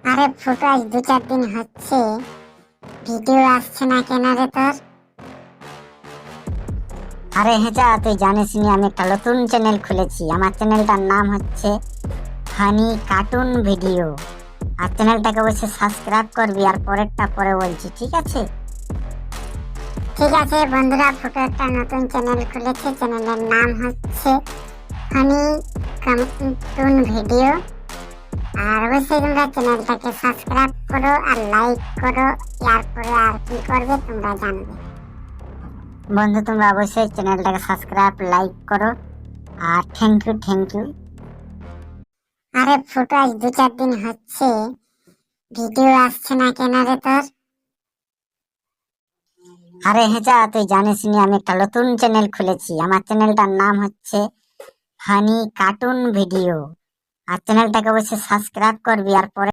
আরে ফুটো, আজ 2-4 দিন হচ্ছে ভিডিও আসছে না কেন রে তোর? আরে হেঁচা, তুই জানিস নি আমি একটা নতুন চ্যানেল খুলেছি। আমার চ্যানেলটার নাম হচ্ছে ফানি কার্টুন ভিডিও। আর চ্যানেলটাকে অবশ্যই সাবস্ক্রাইব করবি, আর পরেরটা পরে বলছি, ঠিক আছে? ঠিক আছে বন্ধুরা, ফুটো একটা নতুন চ্যানেল খুলেছে। চ্যানেলের নাম হচ্ছে ফানি কার্টুন ভিডিও। আর অবশ্যই তোমরা চ্যানেলটাকে সাবস্ক্রাইব করো আর লাইক করো। এরপরে আর কি করবে তোমরা জানবে। বন্ধু, তোমরা অবশ্যই চ্যানেলটাকে সাবস্ক্রাইব লাইক করো। আর থ্যাংক ইউ। আরে ফুটো, আজ 2-4 দিন হচ্ছে ভিডিও আসছে না কেন রে তোর? আরে হেঁচা, তুই জানিস নি আমি একটা নতুন চ্যানেল খুলেছি। আমার চ্যানেলটার নাম হচ্ছে ফানি কার্টুন ভিডিও। আর চ্যানেলটাকে অবশ্যই সাবস্ক্রাইব করবি, আর পরে